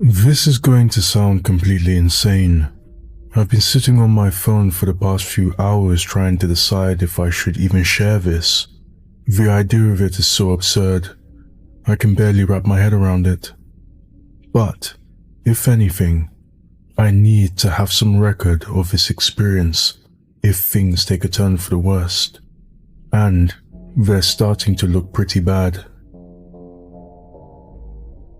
This is going to sound completely insane. I've been sitting on my phone for the past few hours trying to decide if I should even share this. The idea of it is so absurd. I can barely wrap my head around it. But, if anything, I need to have some record of this experience if things take a turn for the worst. And they're starting to look pretty bad.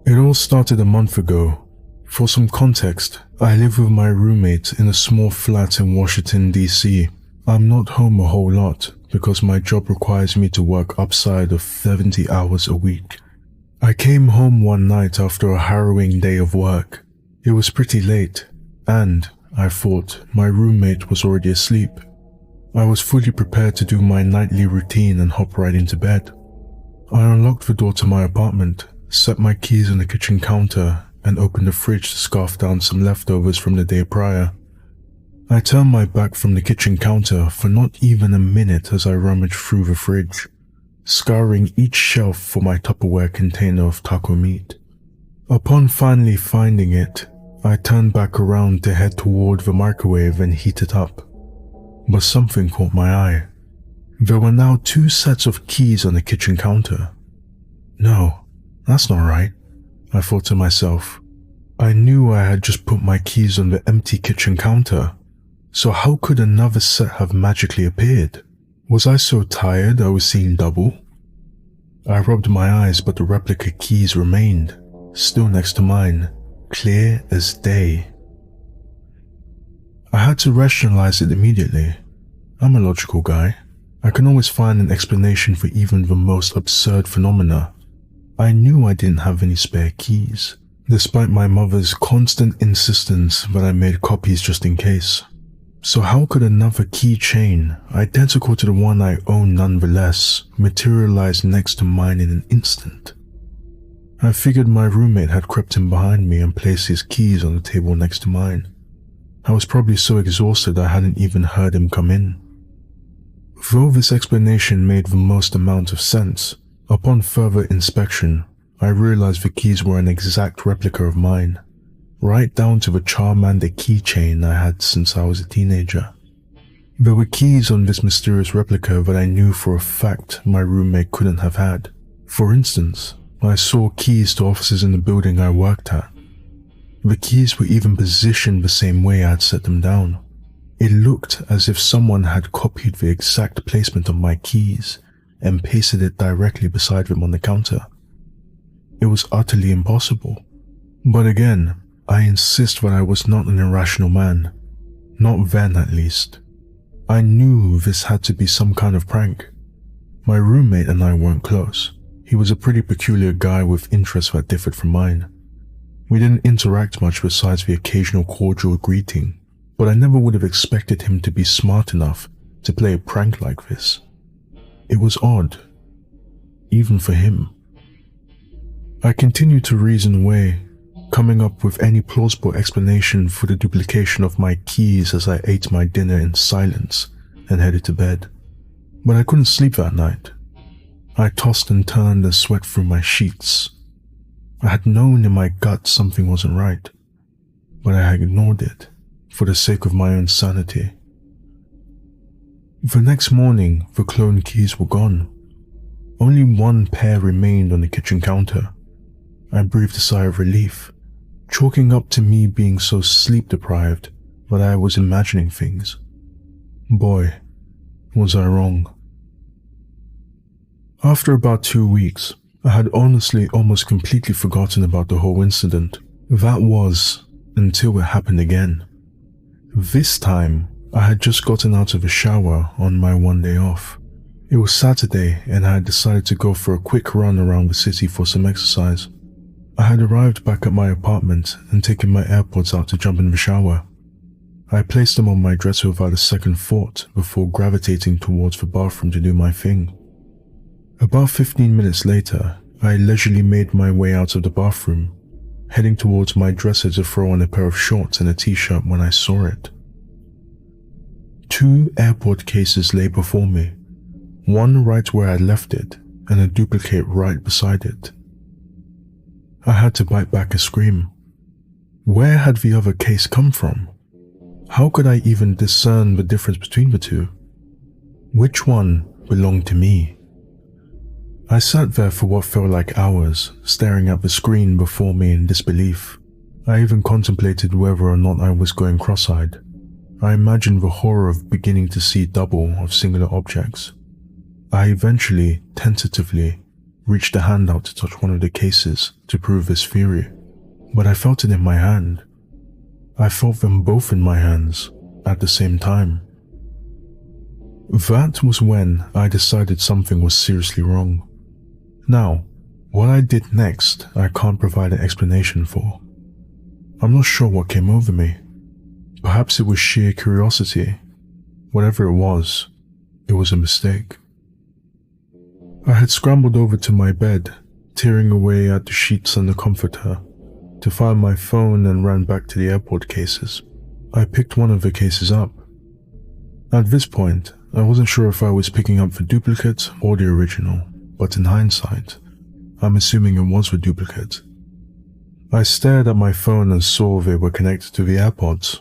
It all started a month ago. For some context, I live with my roommate in a small flat in Washington, D.C. I'm not home a whole lot because my job requires me to work upside of 70 hours a week. I came home one night after a harrowing day of work. It was pretty late, and I thought my roommate was already asleep. I was fully prepared to do my nightly routine and hop right into bed. I unlocked the door to my apartment, set my keys on the kitchen counter, and opened the fridge to scarf down some leftovers from the day prior. I turned my back from the kitchen counter for not even a minute as I rummaged through the fridge, scouring each shelf for my Tupperware container of taco meat. Upon finally finding it, I turned back around to head toward the microwave and heat it up. But something caught my eye. There were now 2 sets of keys on the kitchen counter. No, that's not right, I thought to myself. I knew I had just put my keys on the empty kitchen counter, so how could another set have magically appeared? Was I so tired I was seeing double? I rubbed my eyes, but the replica keys remained, still next to mine, clear as day. I had to rationalize it immediately. I'm a logical guy. I can always find an explanation for even the most absurd phenomena. I knew I didn't have any spare keys, despite my mother's constant insistence that I made copies just in case. So how could another keychain, identical to the one I own nonetheless, materialize next to mine in an instant? I figured my roommate had crept in behind me and placed his keys on the table next to mine. I was probably so exhausted I hadn't even heard him come in. Though this explanation made the most amount of sense, upon further inspection, I realized the keys were an exact replica of mine, right down to the Charmander keychain I had since I was a teenager. There were keys on this mysterious replica that I knew for a fact my roommate couldn't have had. For instance, I saw keys to offices in the building I worked at. The keys were even positioned the same way I had set them down. It looked as if someone had copied the exact placement of my keys and pasted it directly beside them on the counter. It was utterly impossible. But again, I insist that I was not an irrational man. Not then, at least. I knew this had to be some kind of prank. My roommate and I weren't close. He was a pretty peculiar guy with interests that differed from mine. We didn't interact much besides the occasional cordial greeting, but I never would have expected him to be smart enough to play a prank like this. It was odd, even for him. I continued to reason away, coming up with any plausible explanation for the duplication of my keys as I ate my dinner in silence and headed to bed. But I couldn't sleep that night. I tossed and turned and sweat through my sheets. I had known in my gut something wasn't right, but I had ignored it for the sake of my own sanity. The next morning, the clone keys were gone. Only 1 pair remained on the kitchen counter. I breathed a sigh of relief, chalking up to me being so sleep-deprived that I was imagining things. Boy, was I wrong. After about 2 weeks, I had honestly almost completely forgotten about the whole incident. That was, until it happened again. This time, I had just gotten out of the shower on my one day off. It was Saturday and I had decided to go for a quick run around the city for some exercise. I had arrived back at my apartment and taken my AirPods out to jump in the shower. I placed them on my dresser without a second thought before gravitating towards the bathroom to do my thing. About 15 minutes later, I leisurely made my way out of the bathroom, heading towards my dresser to throw on a pair of shorts and a t-shirt when I saw it. 2 AirPod cases lay before me, one right where I left it and a duplicate right beside it. I had to bite back a scream. Where had the other case come from? How could I even discern the difference between the two? Which one belonged to me? I sat there for what felt like hours, staring at the screen before me in disbelief. I even contemplated whether or not I was going cross-eyed. I imagined the horror of beginning to see double of singular objects. I eventually, tentatively, reached a hand out to touch one of the cases to prove this theory, but I felt it in my hand. I felt them both in my hands at the same time. That was when I decided something was seriously wrong. Now, what I did next, I can't provide an explanation for. I'm not sure what came over me. Perhaps it was sheer curiosity. Whatever it was a mistake. I had scrambled over to my bed, tearing away at the sheets and the comforter, to find my phone and ran back to the airport cases. I picked one of the cases up. At this point, I wasn't sure if I was picking up the duplicate or the original, but in hindsight, I'm assuming it was the duplicate. I stared at my phone and saw they were connected to the AirPods.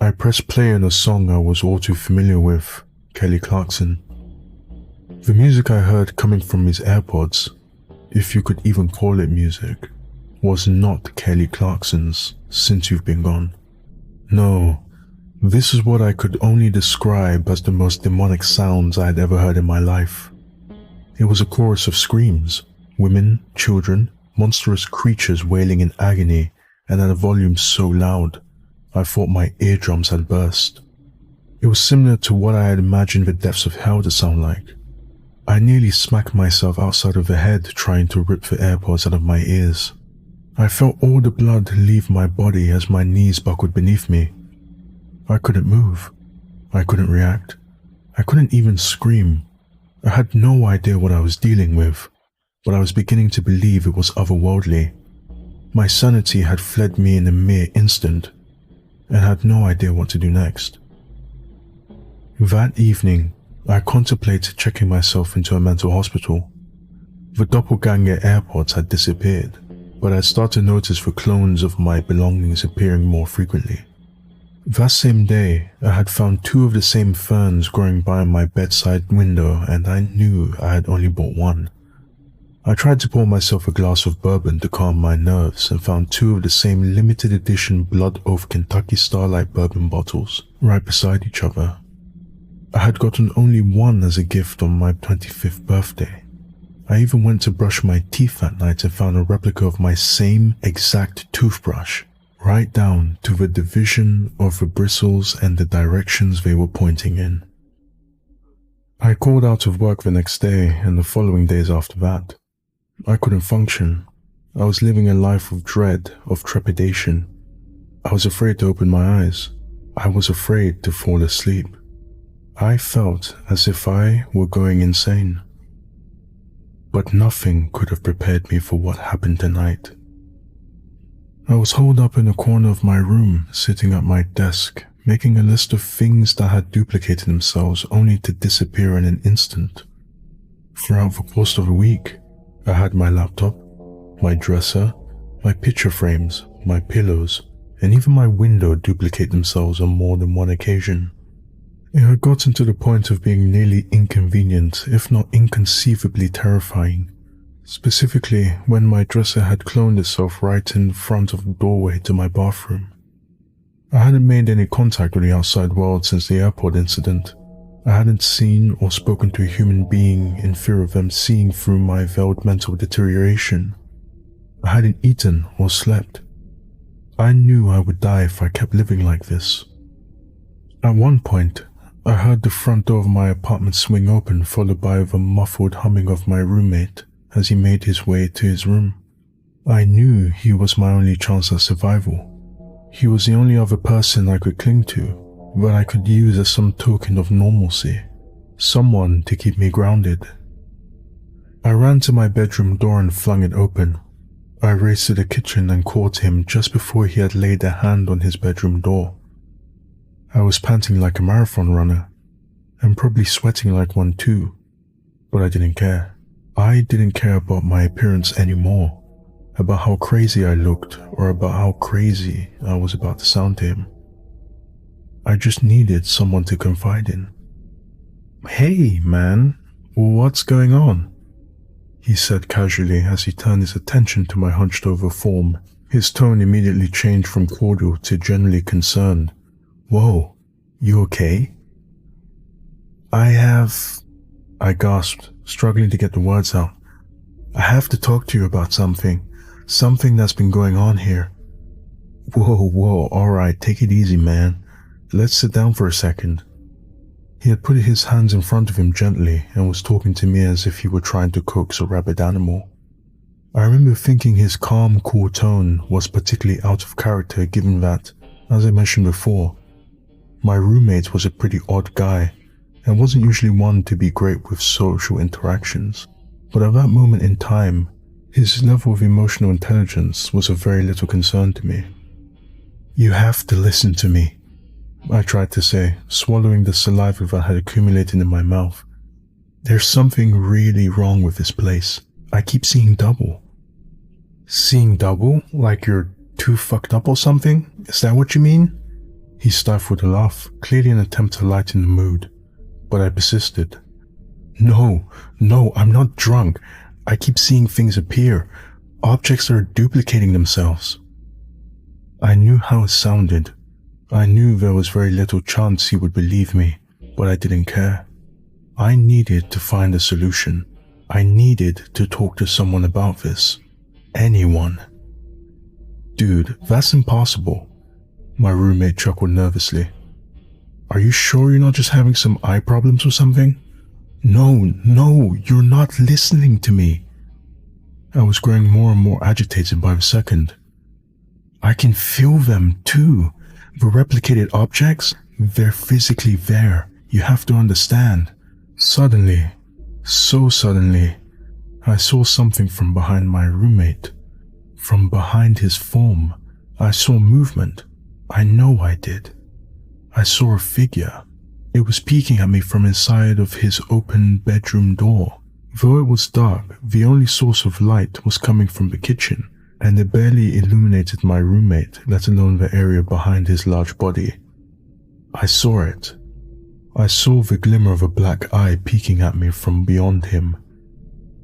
I pressed play on a song I was all too familiar with, Kelly Clarkson. The music I heard coming from these AirPods, if you could even call it music, was not Kelly Clarkson's Since You've Been Gone. No, this is what I could only describe as the most demonic sounds I had ever heard in my life. It was a chorus of screams, women, children, monstrous creatures wailing in agony, and at a volume so loud, I thought my eardrums had burst. It was similar to what I had imagined the depths of hell to sound like. I nearly smacked myself outside of the head trying to rip the AirPods out of my ears. I felt all the blood leave my body as my knees buckled beneath me. I couldn't move. I couldn't react. I couldn't even scream. I had no idea what I was dealing with, but I was beginning to believe it was otherworldly. My sanity had fled me in a mere instant, and I had no idea what to do next. That evening, I contemplated checking myself into a mental hospital. The doppelganger AirPods had disappeared, but I had started to notice the clones of my belongings appearing more frequently. That same day, I had found 2 of the same ferns growing by my bedside window, and I knew I had only bought one. I tried to pour myself a glass of bourbon to calm my nerves and found 2 of the same limited edition Blood Oath Kentucky Starlight bourbon bottles right beside each other. I had gotten only one as a gift on my 25th birthday. I even went to brush my teeth that night and found a replica of my same exact toothbrush, right down to the division of the bristles and the directions they were pointing in. I called out of work the next day and the following days after that. I couldn't function. I was living a life of dread, of trepidation. I was afraid to open my eyes. I was afraid to fall asleep. I felt as if I were going insane. But nothing could have prepared me for what happened tonight. I was holed up in a corner of my room, sitting at my desk, making a list of things that had duplicated themselves only to disappear in an instant. Throughout the course of a week, I had my laptop, my dresser, my picture frames, my pillows, and even my window duplicate themselves on more than one occasion. It had gotten to the point of being nearly inconvenient, if not inconceivably terrifying, specifically when my dresser had cloned itself right in front of the doorway to my bathroom. I hadn't made any contact with the outside world since the airport incident. I hadn't seen or spoken to a human being in fear of them seeing through my veiled mental deterioration. I hadn't eaten or slept. I knew I would die if I kept living like this. At one point, I heard the front door of my apartment swing open, followed by the muffled humming of my roommate as he made his way to his room. I knew he was my only chance at survival. He was the only other person I could cling to, that I could use as some token of normalcy, someone to keep me grounded. I ran to my bedroom door and flung it open. I raced to the kitchen and caught him just before he had laid a hand on his bedroom door. I was panting like a marathon runner, and probably sweating like one too, but I didn't care. I didn't care about my appearance anymore. about how crazy I looked or about how crazy I was about to sound to him. I just needed someone to confide in. "Hey, man, what's going on?" he said casually as he turned his attention to my hunched over form. His tone immediately changed from cordial to genuinely concerned. "Whoa, you okay?" I gasped, struggling to get the words out. "I have to talk to you about something that's been going on here." Whoa, alright, take it easy, man. Let's sit down for a second." He had put his hands in front of him gently and was talking to me as if he were trying to coax a rabid animal. I remember thinking his calm, cool tone was particularly out of character given that, as I mentioned before, my roommate was a pretty odd guy and wasn't usually one to be great with social interactions. But at that moment in time, his level of emotional intelligence was of very little concern to me. "You have to listen to me," I tried to say, swallowing the saliva that had accumulated in my mouth. "There's something really wrong with this place. I keep seeing double." "Seeing double? Like you're too fucked up or something? Is that what you mean?" He stifled a laugh, clearly an attempt to lighten the mood, but I persisted. No, I'm not drunk. I keep seeing things appear. Objects are duplicating themselves." I knew how it sounded. I knew there was very little chance he would believe me, but I didn't care. I needed to find a solution. I needed to talk to someone about this. Anyone. "Dude, that's impossible." My roommate chuckled nervously. "Are you sure you're not just having some eye problems or something?" No, you're not listening to me." I was growing more and more agitated by the second. "I can feel them too. The replicated objects, they're physically there. You have to understand." Suddenly, so suddenly, I saw something from behind my roommate. From behind his form, I saw movement. I know I did. I saw a figure. It was peeking at me from inside of his open bedroom door. Though it was dark, the only source of light was coming from the kitchen, and it barely illuminated my roommate, let alone the area behind his large body. I saw it. I saw the glimmer of a black eye peeking at me from beyond him.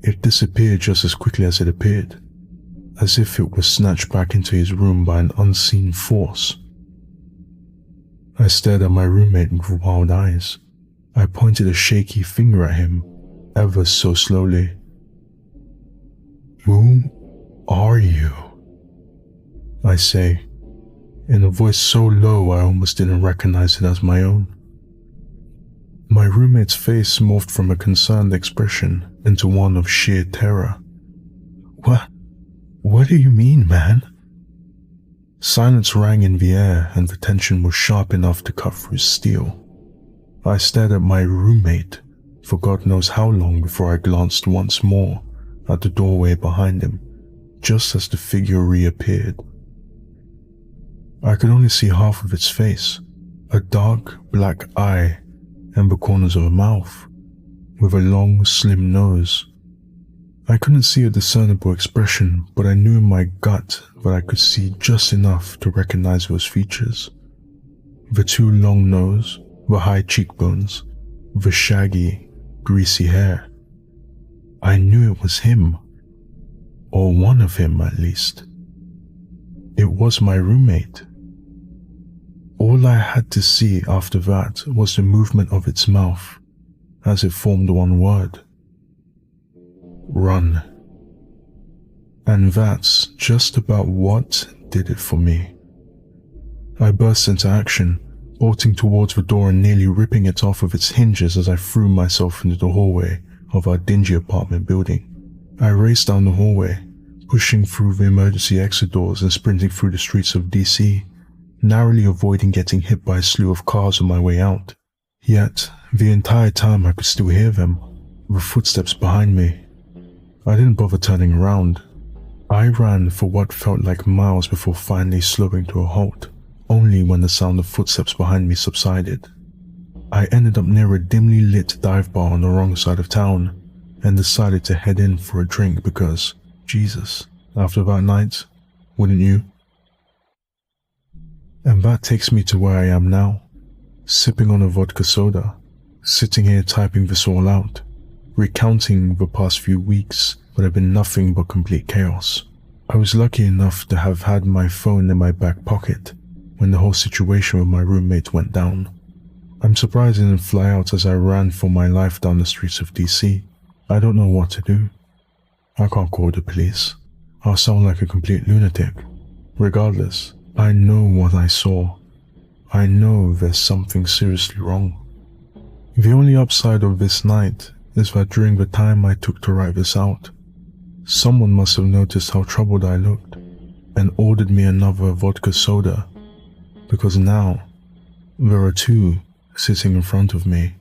It disappeared just as quickly as it appeared, as if it was snatched back into his room by an unseen force. I stared at my roommate with wild eyes. I pointed a shaky finger at him, ever so slowly. "Who are you?" I say, in a voice so low I almost didn't recognize it as my own. My roommate's face morphed from a concerned expression into one of sheer terror. What do you mean, man?" Silence rang in the air and the tension was sharp enough to cut through steel. I stared at my roommate for God knows how long before I glanced once more at the doorway behind him, just as the figure reappeared. I could only see half of its face, a dark black eye and the corners of a mouth, with a long, slim nose. I couldn't see a discernible expression, but I knew in my gut that I could see just enough to recognize those features. The too long nose, the high cheekbones, the shaggy, greasy hair. I knew it was him, or one of him at least. It was my roommate. All I had to see after that was the movement of its mouth as it formed one word. Run. And that's just about what did it for me. I burst into action, bolting towards the door and nearly ripping it off of its hinges as I threw myself into the hallway of our dingy apartment building. I raced down the hallway, pushing through the emergency exit doors and sprinting through the streets of DC, narrowly avoiding getting hit by a slew of cars on my way out. Yet, the entire time I could still hear them, the footsteps behind me. I didn't bother turning around. I ran for what felt like miles before finally slowing to a halt, only when the sound of footsteps behind me subsided. I ended up near a dimly lit dive bar on the wrong side of town and decided to head in for a drink because, Jesus, after that night, wouldn't you? And that takes me to where I am now, sipping on a vodka soda, sitting here typing this all out, recounting the past few weeks that have been nothing but complete chaos. I was lucky enough to have had my phone in my back pocket when the whole situation with my roommate went down. I'm surprised I didn't fly out as I ran for my life down the streets of DC. I don't know what to do. I can't call the police. I'll sound like a complete lunatic. Regardless, I know what I saw. I know there's something seriously wrong. The only upside of this night is that during the time I took to write this out, someone must have noticed how troubled I looked and ordered me another vodka soda, because now there are two sitting in front of me.